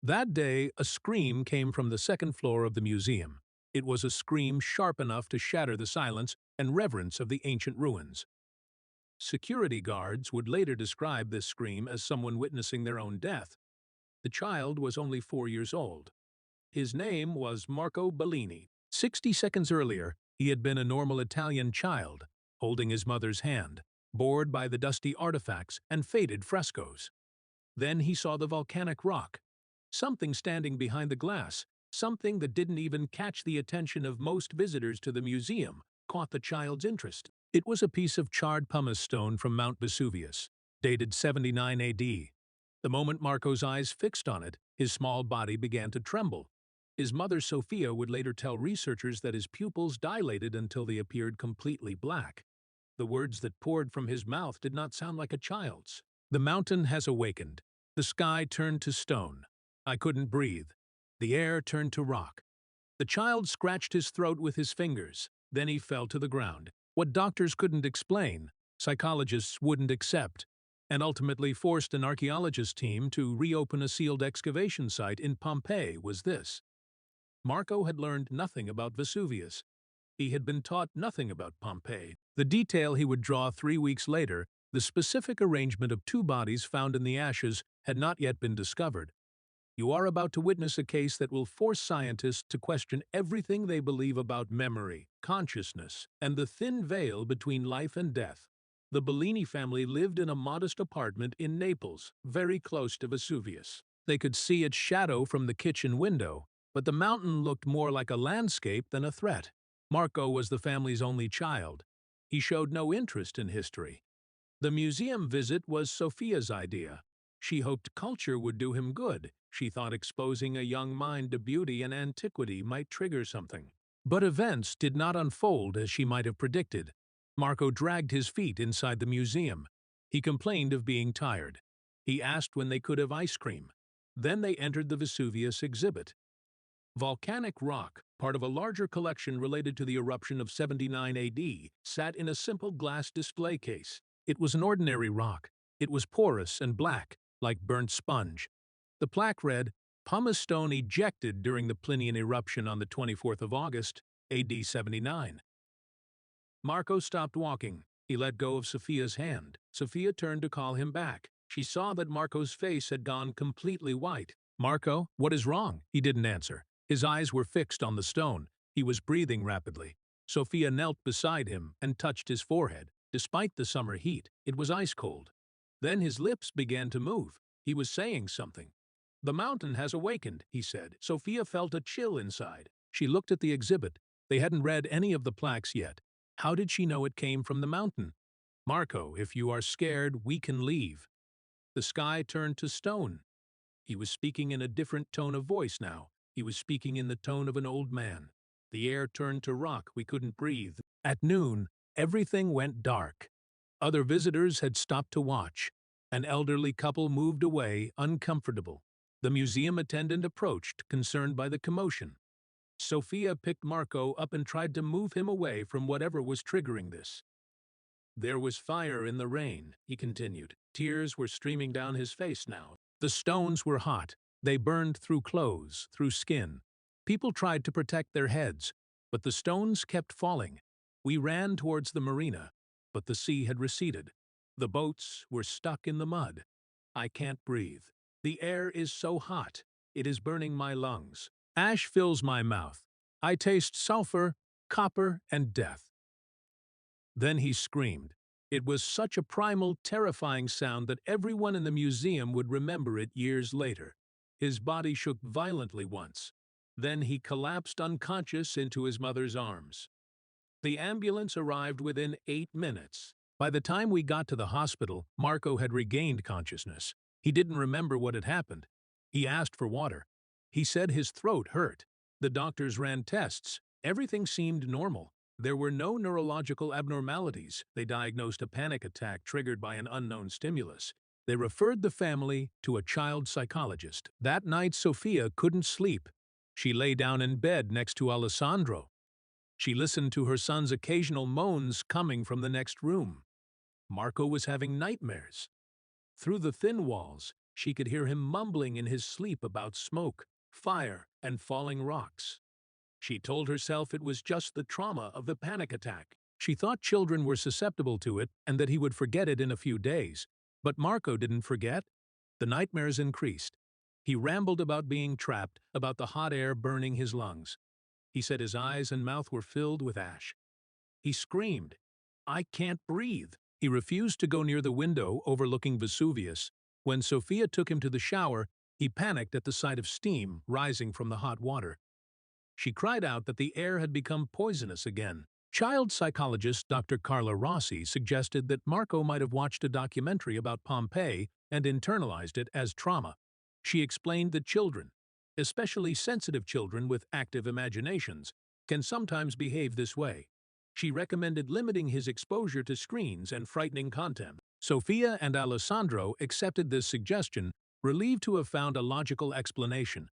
That day, a scream came from the second floor of the museum. It was a scream sharp enough to shatter the silence and reverence of the ancient ruins. Security guards would later describe this scream as someone witnessing their own death. The child was only 4 years old. His name was Marco Bellini. 60 seconds earlier, he had been a normal Italian child, holding his mother's hand, bored by the dusty artifacts and faded frescoes. Then he saw the volcanic rock, something standing behind the glass, something that didn't even catch the attention of most visitors to the museum, caught the child's interest. It was a piece of charred pumice stone from Mount Vesuvius, dated 79 AD. The moment Marco's eyes fixed on it, his small body began to tremble. His mother Sophia would later tell researchers that his pupils dilated until they appeared completely black. The words that poured from his mouth did not sound like a child's. The mountain has awakened. The sky turned to stone. I couldn't breathe. The air turned to rock. The child scratched his throat with his fingers. Then he fell to the ground. What doctors couldn't explain, psychologists wouldn't accept, and ultimately forced an archaeologist team to reopen a sealed excavation site in Pompeii was this. Marco had learned nothing about Vesuvius. He had been taught nothing about Pompeii. The detail he would draw 3 weeks later, the specific arrangement of two bodies found in the ashes, had not yet been discovered. You are about to witness a case that will force scientists to question everything they believe about memory, consciousness, and the thin veil between life and death. The Bellini family lived in a modest apartment in Naples, very close to Vesuvius. They could see its shadow from the kitchen window, but the mountain looked more like a landscape than a threat. Marco was the family's only child. He showed no interest in history. The museum visit was Sophia's idea. She hoped culture would do him good. She thought exposing a young mind to beauty and antiquity might trigger something. But events did not unfold as she might have predicted. Marco dragged his feet inside the museum. He complained of being tired. He asked when they could have ice cream. Then they entered the Vesuvius exhibit. Volcanic rock, part of a larger collection related to the eruption of 79 AD, sat in a simple glass display case. It was an ordinary rock. It was porous and black, like burnt sponge. The plaque read, "Pumice stone ejected during the Plinian eruption on the 24th of August, AD 79. Marco stopped walking. He let go of Sophia's hand. Sophia turned to call him back. She saw that Marco's face had gone completely white. "Marco, what is wrong?" He didn't answer. His eyes were fixed on the stone. He was breathing rapidly. Sophia knelt beside him and touched his forehead. Despite the summer heat, it was ice cold. Then his lips began to move. He was saying something. "The mountain has awakened," he said. Sophia felt a chill inside. She looked at the exhibit. They hadn't read any of the plaques yet. How did she know it came from the mountain? "Marco, if you are scared, we can leave." The sky turned to stone. He was speaking in a different tone of voice now. He was speaking in the tone of an old man. The air turned to rock. We couldn't breathe. At noon, everything went dark. Other visitors had stopped to watch. An elderly couple moved away, uncomfortable. The museum attendant approached, concerned by the commotion. Sophia picked Marco up and tried to move him away from whatever was triggering this. "There was fire in the rain," he continued. Tears were streaming down his face now. "The stones were hot. They burned through clothes, through skin. People tried to protect their heads, but the stones kept falling. We ran towards the marina, but the sea had receded. The boats were stuck in the mud. I can't breathe. The air is so hot. It is burning my lungs. Ash fills my mouth. I taste sulfur, copper, and death." Then he screamed. It was such a primal, terrifying sound that everyone in the museum would remember it years later. His body shook violently once. Then he collapsed unconscious into his mother's arms. The ambulance arrived within 8 minutes. By the time we got to the hospital, Marco had regained consciousness. He didn't remember what had happened. He asked for water. He said his throat hurt. The doctors ran tests. Everything seemed normal. There were no neurological abnormalities. They diagnosed a panic attack triggered by an unknown stimulus. They referred the family to a child psychologist. That night, Sophia couldn't sleep. She lay down in bed next to Alessandro. She listened to her son's occasional moans coming from the next room. Marco was having nightmares. Through the thin walls, She could hear him mumbling in his sleep about smoke, fire, and falling rocks. She told herself it was just the trauma of the panic attack. She thought children were susceptible to it and that he would forget it in a few days. But Marco didn't forget. The nightmares increased. He rambled about being trapped, about the hot air burning his lungs. He said his eyes and mouth were filled with ash. He screamed, "I can't breathe." He refused to go near the window overlooking Vesuvius. When Sophia took him to the shower, he panicked at the sight of steam rising from the hot water. She cried out that the air had become poisonous again. Child psychologist Dr. Carla Rossi suggested that Marco might have watched a documentary about Pompeii and internalized it as trauma. She explained that children, especially sensitive children with active imaginations, can sometimes behave this way. She recommended limiting his exposure to screens and frightening content. Sophia and Alessandro accepted this suggestion, relieved to have found a logical explanation.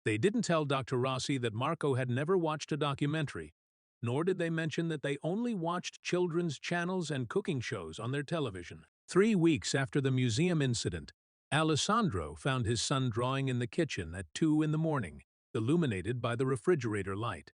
They didn't tell Dr. Rossi that Marco had never watched a documentary, nor did they mention that they only watched children's channels and cooking shows on their television. 3 weeks after the museum incident, Alessandro found his son drawing in the kitchen at 2 in the morning, illuminated by the refrigerator light.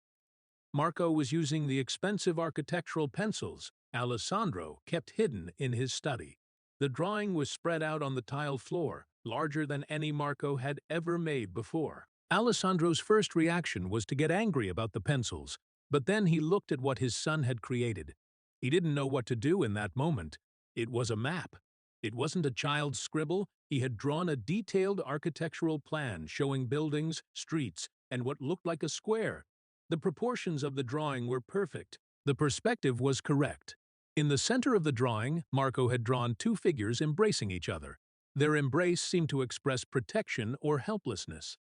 Marco was using the expensive architectural pencils Alessandro kept hidden in his study. The drawing was spread out on the tile floor, larger than any Marco had ever made before. Alessandro's first reaction was to get angry about the pencils, but then he looked at what his son had created. He didn't know what to do in that moment. It was a map. It wasn't a child's scribble. He had drawn a detailed architectural plan showing buildings, streets, and what looked like a square. The proportions of the drawing were perfect. The perspective was correct. In the center of the drawing, Marco had drawn 2 figures embracing each other. Their embrace seemed to express protection or helplessness.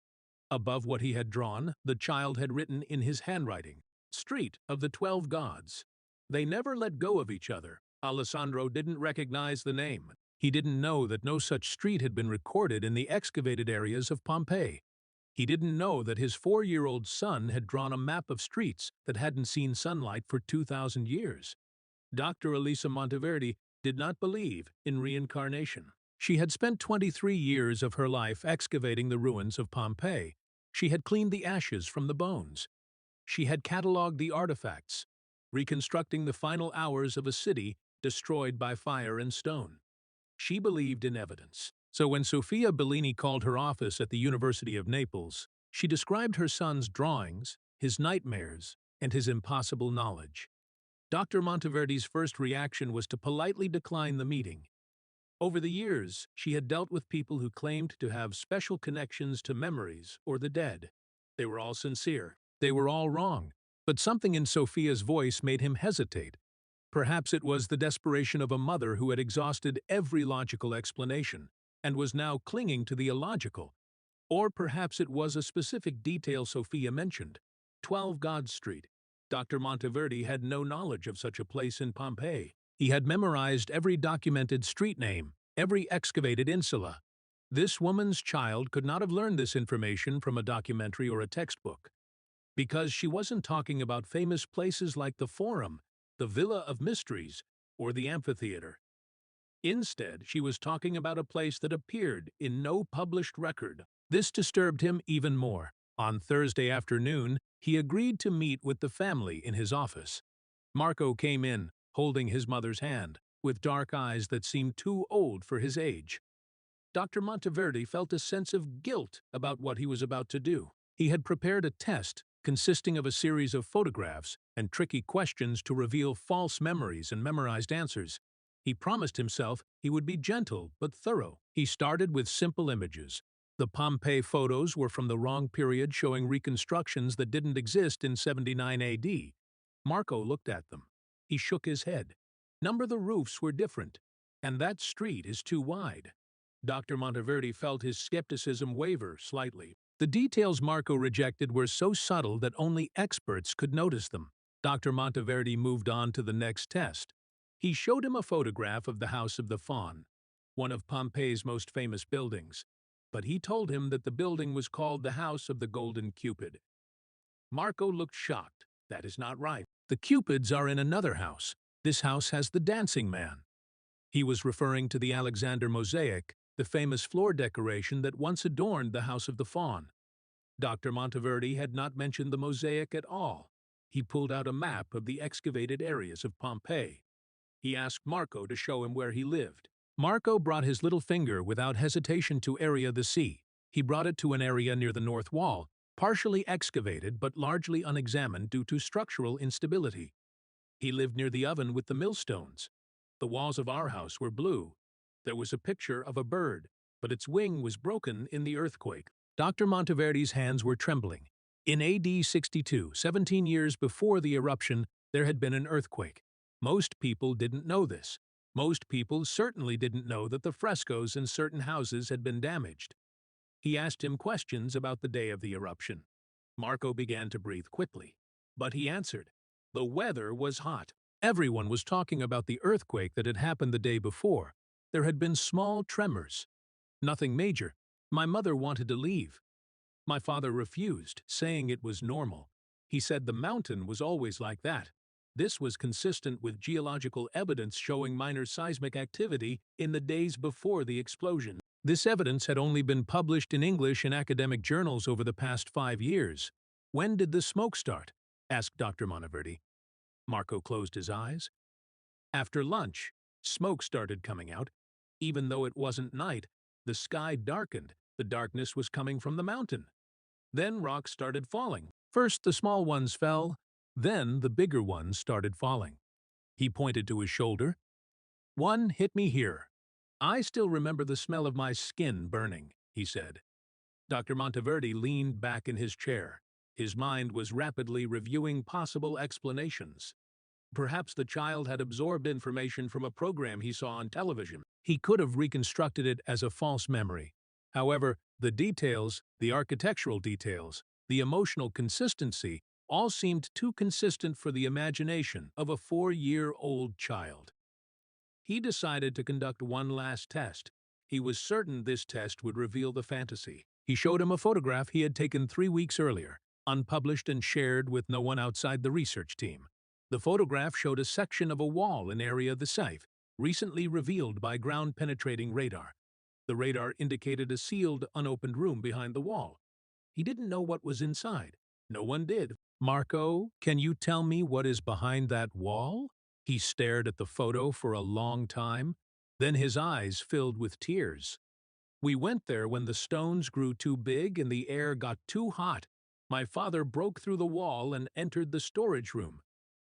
Above what he had drawn, the child had written in his handwriting, "Street of the 12 Gods." They never let go of each other. Alessandro didn't recognize the name. He didn't know that no such street had been recorded in the excavated areas of Pompeii. He didn't know that his 4-year-old son had drawn a map of streets that hadn't seen sunlight for 2,000 years. Dr. Elisa Monteverdi did not believe in reincarnation. She had spent 23 years of her life excavating the ruins of Pompeii. She had cleaned the ashes from the bones. She had catalogued the artifacts, reconstructing the final hours of a city destroyed by fire and stone. She believed in evidence. So when Sofia Bellini called her office at the University of Naples, she described her son's drawings, his nightmares, and his impossible knowledge. Dr. Monteverdi's first reaction was to politely decline the meeting. Over the years, she had dealt with people who claimed to have special connections to memories or the dead. They were all sincere. They were all wrong. But something in Sophia's voice made him hesitate. Perhaps it was the desperation of a mother who had exhausted every logical explanation and was now clinging to the illogical. Or perhaps it was a specific detail Sophia mentioned, 12 God Street. Dr. Monteverdi had no knowledge of such a place in Pompeii. He had memorized every documented street name, every excavated insula. This woman's child could not have learned this information from a documentary or a textbook, because she wasn't talking about famous places like the Forum, the Villa of Mysteries, or the amphitheater. Instead, she was talking about a place that appeared in no published record. This disturbed him even more. On Thursday afternoon, he agreed to meet with the family in his office. Marco came in, holding his mother's hand, with dark eyes that seemed too old for his age. Dr. Monteverdi felt a sense of guilt about what he was about to do. He had prepared a test consisting of a series of photographs and tricky questions to reveal false memories and memorized answers. He promised himself he would be gentle but thorough. He started with simple images. The Pompeii photos were from the wrong period, showing reconstructions that didn't exist in 79 AD. Marco looked at them. He shook his head. The roofs were different, and that street is too wide. Dr. Monteverdi felt his skepticism waver slightly. The details Marco rejected were so subtle that only experts could notice them. Dr. Monteverdi moved on to the next test. He showed him a photograph of the House of the Faun, one of Pompeii's most famous buildings, but he told him that the building was called the House of the Golden Cupid. Marco looked shocked. That is not right. The Cupids are in another house. This house has the dancing man. He was referring to the Alexander mosaic the famous floor decoration that once adorned the House of the Faun. Dr. Monteverdi had not mentioned the mosaic at all. He pulled out a map of the excavated areas of Pompeii. He asked Marco to show him where he lived. Marco brought his little finger without hesitation to area the sea. He brought it to an area near the north wall, partially excavated but largely unexamined due to structural instability. He lived near the oven with the millstones. The walls of our house were blue. There was a picture of a bird, but its wing was broken in the earthquake. Dr. Monteverdi's hands were trembling. In AD 62, 17 years before the eruption, there had been an earthquake. Most people didn't know this. Most people certainly didn't know that the frescoes in certain houses had been damaged. He asked him questions about the day of the eruption. Marco began to breathe quickly, but he answered. The weather was hot. Everyone was talking about the earthquake that had happened the day before. There had been small tremors. Nothing major. My mother wanted to leave. My father refused, saying it was normal. He said the mountain was always like that. This was consistent with geological evidence showing minor seismic activity in the days before the explosion. This evidence had only been published in English in academic journals over the past 5 years. When did the smoke start? Asked Dr. Monteverdi. Marco closed his eyes. After lunch, smoke started coming out. Even though it wasn't night, the sky darkened. The darkness was coming from the mountain. Then rocks started falling. First the small ones fell, then the bigger ones started falling. He pointed to his shoulder. One hit me here. I still remember the smell of my skin burning, he said. Dr. Monteverdi leaned back in his chair. His mind was rapidly reviewing possible explanations. Perhaps the child had absorbed information from a program he saw on television. He could have reconstructed it as a false memory. However, the details, the architectural details, the emotional consistency, all seemed too consistent for the imagination of a 4-year-old child. He decided to conduct one last test. He was certain this test would reveal the fantasy. He showed him a photograph he had taken 3 weeks earlier, unpublished and shared with no one outside the research team. The photograph showed a section of a wall in area the site, recently revealed by ground-penetrating radar. The radar indicated a sealed, unopened room behind the wall. He didn't know what was inside. No one did. Marco, can you tell me what is behind that wall? He stared at the photo for a long time. Then his eyes filled with tears. We went there when the stones grew too big and the air got too hot. My father broke through the wall and entered the storage room.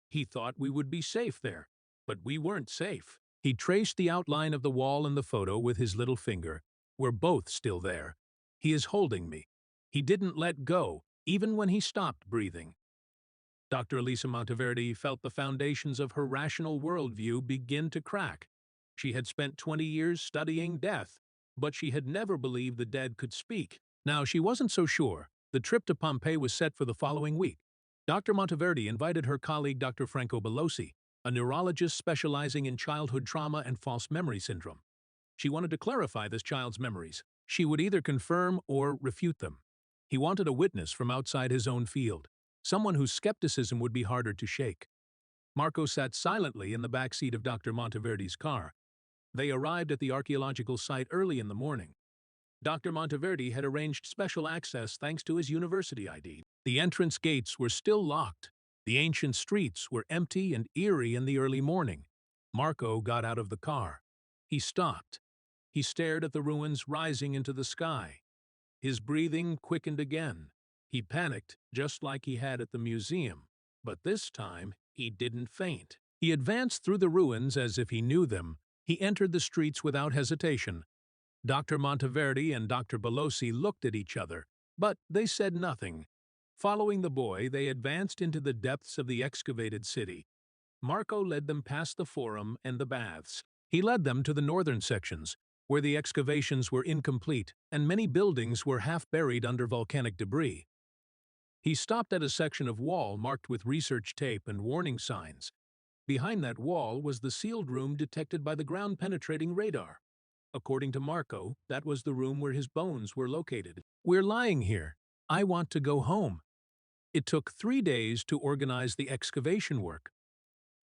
He thought we would be safe there, but we weren't safe. He traced the outline of the wall in the photo with his little finger. We're both still there. He is holding me. He didn't let go, even when he stopped breathing. Dr. Elisa Monteverdi felt the foundations of her rational worldview begin to crack. She had spent 20 years studying death, but she had never believed the dead could speak. Now, she wasn't so sure. The trip to Pompeii was set for the following week. Dr. Monteverdi invited her colleague Dr. Marco Bellini, a neurologist specializing in childhood trauma and false memory syndrome. She wanted to clarify this child's memories. She would either confirm or refute them. He wanted a witness from outside his own field, someone whose skepticism would be harder to shake. Marco sat silently in the back seat of Dr. Monteverdi's car. They arrived at the archaeological site early in the morning. Dr. Monteverdi had arranged special access thanks to his university ID. The entrance gates were still locked. The ancient streets were empty and eerie in the early morning. Marco got out of the car. He stopped. He stared at the ruins rising into the sky. His breathing quickened again. He panicked, just like he had at the museum. But this time, he didn't faint. He advanced through the ruins as if he knew them. He entered the streets without hesitation. Dr. Monteverdi and Dr. Bellini looked at each other, but they said nothing. Following the boy, they advanced into the depths of the excavated city. Marco led them past the forum and the baths. He led them to the northern sections, where the excavations were incomplete and many buildings were half buried under volcanic debris. He stopped at a section of wall marked with research tape and warning signs. Behind that wall was the sealed room detected by the ground-penetrating radar. According to Marco, that was the room where his bones were located. We're lying here. I want to go home. It took 3 days to organize the excavation work.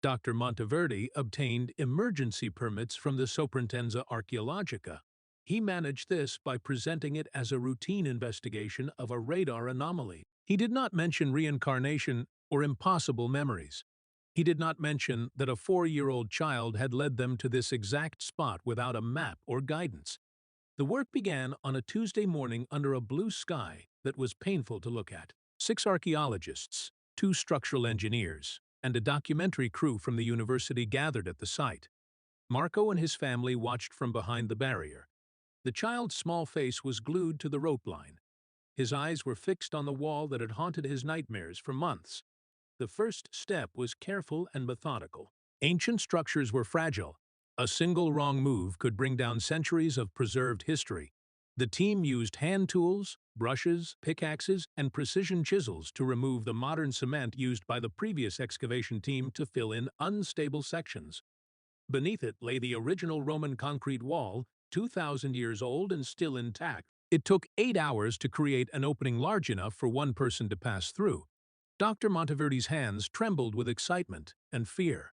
Dr. Monteverdi obtained emergency permits from the Soprintendenza Archeologica. He managed this by presenting it as a routine investigation of a radar anomaly. He did not mention reincarnation or impossible memories. He did not mention that a 4-year-old child had led them to this exact spot without a map or guidance. The work began on a Tuesday morning under a blue sky that was painful to look at. 6 archaeologists, 2 structural engineers, and a documentary crew from the university gathered at the site. Marco and his family watched from behind the barrier. The child's small face was glued to the rope line. His eyes were fixed on the wall that had haunted his nightmares for months. The first step was careful and methodical. Ancient structures were fragile. A single wrong move could bring down centuries of preserved history. The team used hand tools, brushes, pickaxes, and precision chisels to remove the modern cement used by the previous excavation team to fill in unstable sections. Beneath it lay the original Roman concrete wall, 2,000 years old and still intact. It took 8 hours to create an opening large enough for one person to pass through. Dr. Monteverdi's hands trembled with excitement and fear.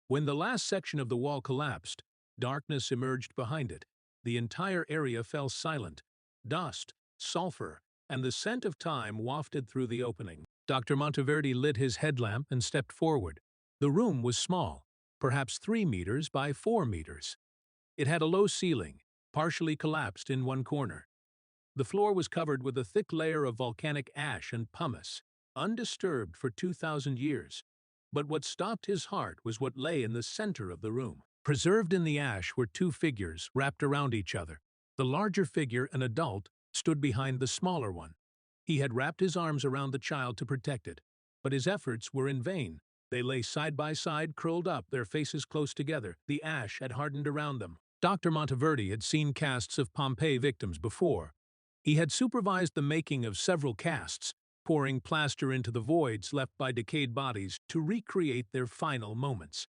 When the last section of the wall collapsed, darkness emerged behind it. The entire area fell silent. Dust, sulfur, and the scent of time wafted through the opening. Dr. Monteverdi lit his headlamp and stepped forward. The room was small, perhaps 3 meters by 4 meters. It had a low ceiling, partially collapsed in one corner. The floor was covered with a thick layer of volcanic ash and pumice, undisturbed for 2,000 years. But what stopped his heart was what lay in the center of the room. Preserved in the ash were 2 figures wrapped around each other. The larger figure, an adult, stood behind the smaller one. He had wrapped his arms around the child to protect it, but his efforts were in vain. They lay side by side, curled up, their faces close together. The ash had hardened around them. Dr. Monteverdi had seen casts of Pompeii victims before. He had supervised the making of several casts, pouring plaster into the voids left by decayed bodies to recreate their final moments.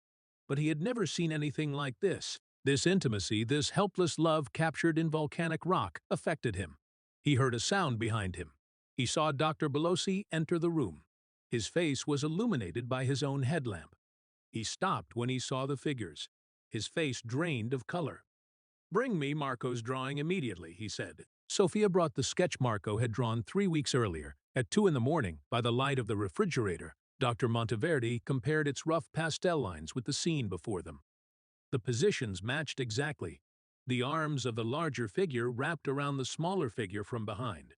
But he had never seen anything like this. This intimacy, this helpless love captured in volcanic rock, affected him. He heard a sound behind him. He saw Dr. Bellini enter the room. His face was illuminated by his own headlamp. He stopped when he saw the figures. His face drained of color. "Bring me Marco's drawing immediately," he said. Sophia brought the sketch Marco had drawn 3 weeks earlier. At 2 in the morning, by the light of the refrigerator, Dr. Monteverdi compared its rough pastel lines with the scene before them. The positions matched exactly. The arms of the larger figure wrapped around the smaller figure from behind.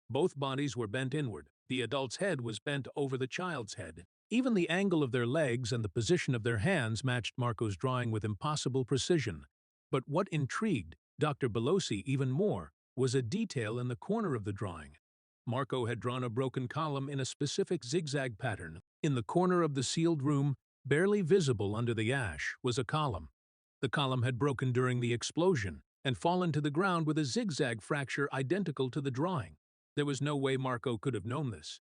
Both bodies were bent inward. The adult's head was bent over the child's head. Even the angle of their legs and the position of their hands matched Marco's drawing with impossible precision. But what intrigued Dr. Bellini even more was a detail in the corner of the drawing. Marco had drawn a broken column in a specific zigzag pattern. In the corner of the sealed room, barely visible under the ash, was a column. The column had broken during the explosion and fallen to the ground with a zigzag fracture identical to the drawing. There was no way Marco could have known this.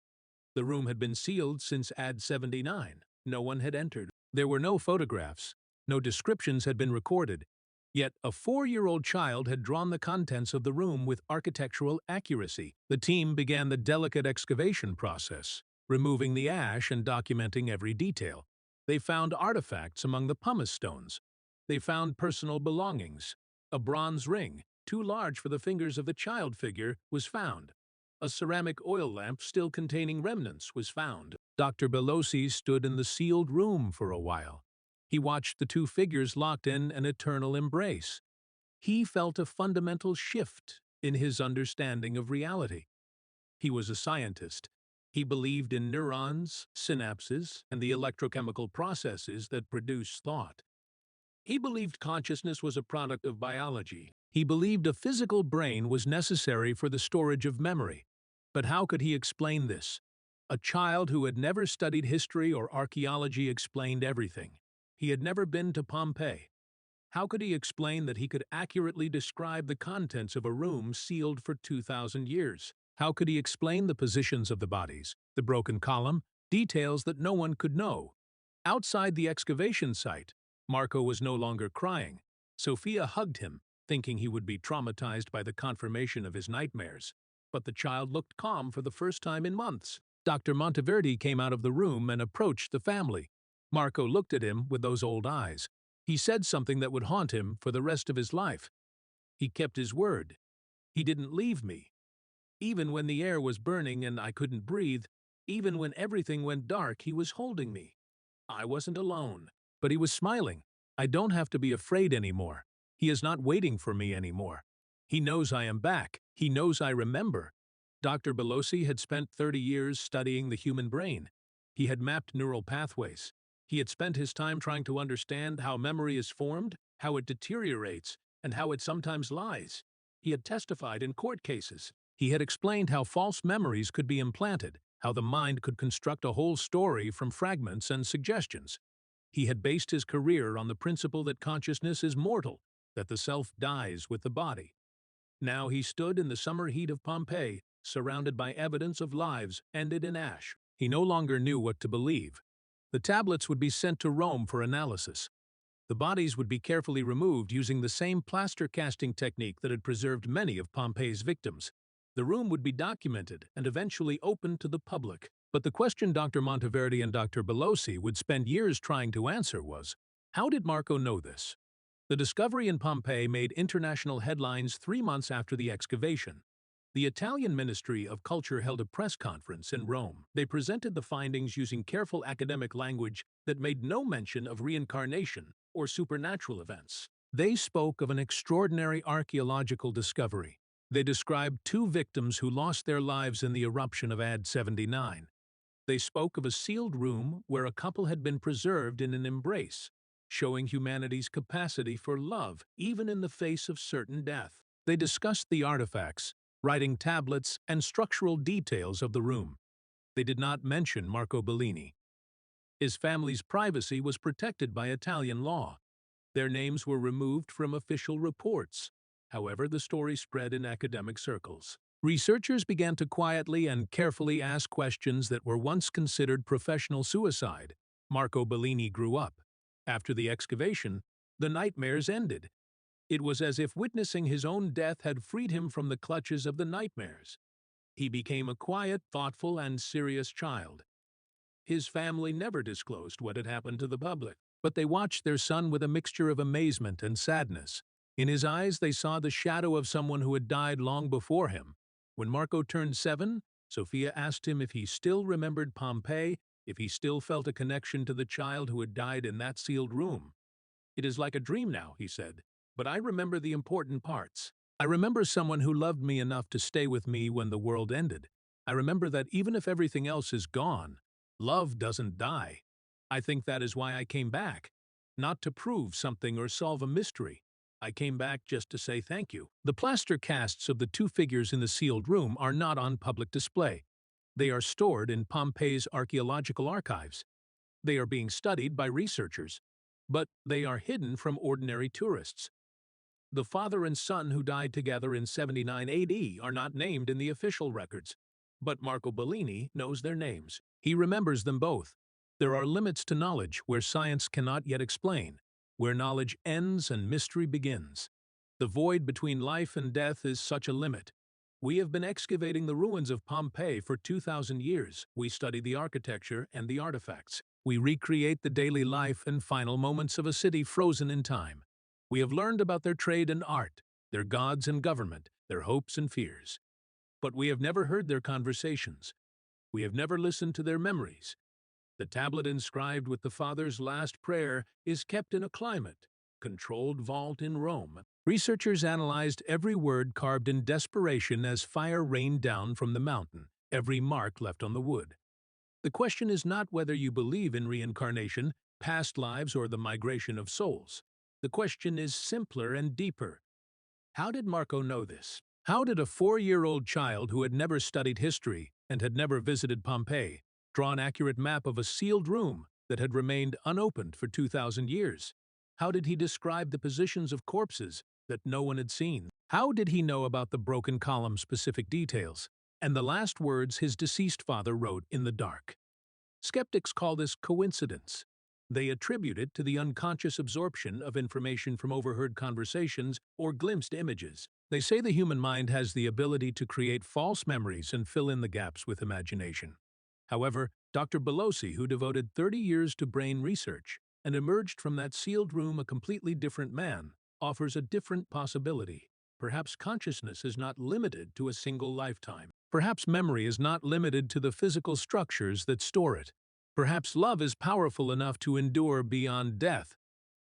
The room had been sealed since AD 79. No one had entered. There were no photographs. No descriptions had been recorded. Yet a 4-year-old child had drawn the contents of the room with architectural accuracy. The team began the delicate excavation process, removing the ash and documenting every detail. They found artifacts among the pumice stones. They found personal belongings. A bronze ring, too large for the fingers of the child figure, was found. A ceramic oil lamp still containing remnants was found. Dr. Bellini stood in the sealed room for a while. He watched the 2 figures locked in an eternal embrace. He felt a fundamental shift in his understanding of reality. He was a scientist. He believed in neurons, synapses, and the electrochemical processes that produce thought. He believed consciousness was a product of biology. He believed a physical brain was necessary for the storage of memory. But how could he explain this? A child who had never studied history or archaeology explained everything. He had never been to Pompeii. How could he explain that he could accurately describe the contents of a room sealed for 2,000 years? How could he explain the positions of the bodies, the broken column, details that no one could know? Outside the excavation site, Marco was no longer crying. Sophia hugged him, thinking he would be traumatized by the confirmation of his nightmares. But the child looked calm for the first time in months. Dr. Monteverdi came out of the room and approached the family. Marco looked at him with those old eyes. He said something that would haunt him for the rest of his life. He kept his word. He didn't leave me. Even when the air was burning and I couldn't breathe, even when everything went dark, he was holding me. I wasn't alone. But he was smiling. I don't have to be afraid anymore. He is not waiting for me anymore. He knows I am back. He knows I remember. Dr. Bellini had spent 30 years studying the human brain. He had mapped neural pathways. He had spent his time trying to understand how memory is formed, how it deteriorates, and how it sometimes lies. He had testified in court cases. He had explained how false memories could be implanted, how the mind could construct a whole story from fragments and suggestions. He had based his career on the principle that consciousness is mortal, that the self dies with the body. Now he stood in the summer heat of Pompeii, surrounded by evidence of lives ended in ash. He no longer knew what to believe. The tablets would be sent to Rome for analysis. The bodies would be carefully removed using the same plaster casting technique that had preserved many of Pompeii's victims. The room would be documented and eventually opened to the public. But the question Dr. Monteverdi and Dr. Bellini would spend years trying to answer was, how did Marco know this? The discovery in Pompeii made international headlines 3 months after the excavation. The Italian Ministry of Culture held a press conference in Rome. They presented the findings using careful academic language that made no mention of reincarnation or supernatural events. They spoke of an extraordinary archaeological discovery. They described 2 victims who lost their lives in the eruption of AD 79. They spoke of a sealed room where a couple had been preserved in an embrace, showing humanity's capacity for love even in the face of certain death. They discussed the artifacts, writing tablets, and structural details of the room. They did not mention Marco Bellini. His family's privacy was protected by Italian law. Their names were removed from official reports. However, the story spread in academic circles. Researchers began to quietly and carefully ask questions that were once considered professional suicide. Marco Bellini grew up. After the excavation, the nightmares ended. It was as if witnessing his own death had freed him from the clutches of the nightmares. He became a quiet, thoughtful, and serious child. His family never disclosed what had happened to the public, but they watched their son with a mixture of amazement and sadness. In his eyes, they saw the shadow of someone who had died long before him. When Marco turned 7, Sophia asked him if he still remembered Pompeii, if he still felt a connection to the child who had died in that sealed room. "It is like a dream now," he said, "but I remember the important parts. I remember someone who loved me enough to stay with me when the world ended. I remember that even if everything else is gone, love doesn't die. I think that is why I came back. Not to prove something or solve a mystery. I came back just to say thank you." The plaster casts of the 2 figures in the sealed room are not on public display. They are stored in Pompeii's archaeological archives. They are being studied by researchers, but they are hidden from ordinary tourists. The father and son who died together in 79 AD are not named in the official records, but Marco Bellini knows their names. He remembers them both. There are limits to knowledge where science cannot yet explain, where knowledge ends and mystery begins. The void between life and death is such a limit. We have been excavating the ruins of Pompeii for 2,000 years. We study the architecture and the artifacts. We recreate the daily life and final moments of a city frozen in time. We have learned about their trade and art, their gods and government, their hopes and fears. But we have never heard their conversations. We have never listened to their memories. The tablet inscribed with the father's last prayer is kept in a climate-controlled vault in Rome. Researchers analyzed every word carved in desperation as fire rained down from the mountain, every mark left on the wood. The question is not whether you believe in reincarnation, past lives, or the migration of souls. The question is simpler and deeper. How did Marco know this? How did a 4-year-old child who had never studied history and had never visited Pompeii draw an accurate map of a sealed room that had remained unopened for 2,000 years? How did he describe the positions of corpses that no one had seen? How did he know about the broken column-specific details and the last words his deceased father wrote in the dark? Skeptics call this coincidence. They attribute it to the unconscious absorption of information from overheard conversations or glimpsed images. They say the human mind has the ability to create false memories and fill in the gaps with imagination. However, Dr. Bellini, who devoted 30 years to brain research and emerged from that sealed room a completely different man, offers a different possibility. Perhaps consciousness is not limited to a single lifetime. Perhaps memory is not limited to the physical structures that store it. Perhaps love is powerful enough to endure beyond death,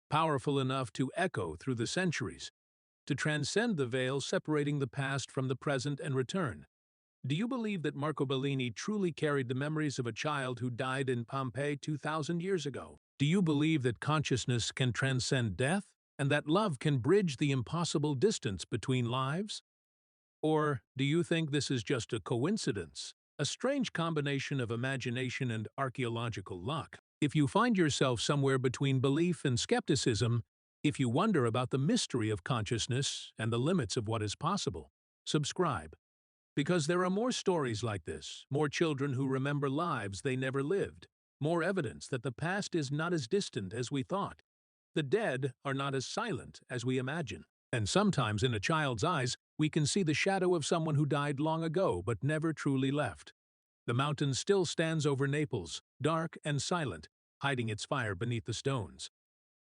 powerful enough to echo through the centuries, to transcend the veil separating the past from the present and return. Do you believe that Marco Bellini truly carried the memories of a child who died in Pompeii 2,000 years ago? Do you believe that consciousness can transcend death, and that love can bridge the impossible distance between lives? Or do you think this is just a coincidence, a strange combination of imagination and archaeological luck? If you find yourself somewhere between belief and skepticism, if you wonder about the mystery of consciousness and the limits of what is possible, subscribe. Because there are more stories like this, more children who remember lives they never lived, more evidence that the past is not as distant as we thought. The dead are not as silent as we imagine. And sometimes in a child's eyes, we can see the shadow of someone who died long ago but never truly left. The mountain still stands over Naples, dark and silent, hiding its fire beneath the stones.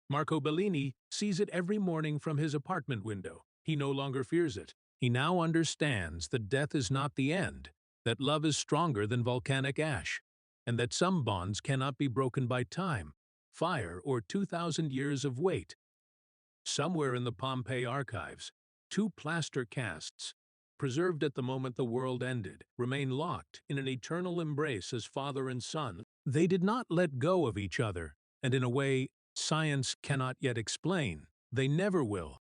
Marco Bellini sees it every morning from his apartment window. He no longer fears it. He now understands that death is not the end, that love is stronger than volcanic ash, and that some bonds cannot be broken by time, fire, or 2,000 years of wait. Somewhere in the Pompeii archives, two plaster casts, preserved at the moment the world ended, remain locked in an eternal embrace as father and son. They did not let go of each other, and in a way science cannot yet explain. They never will.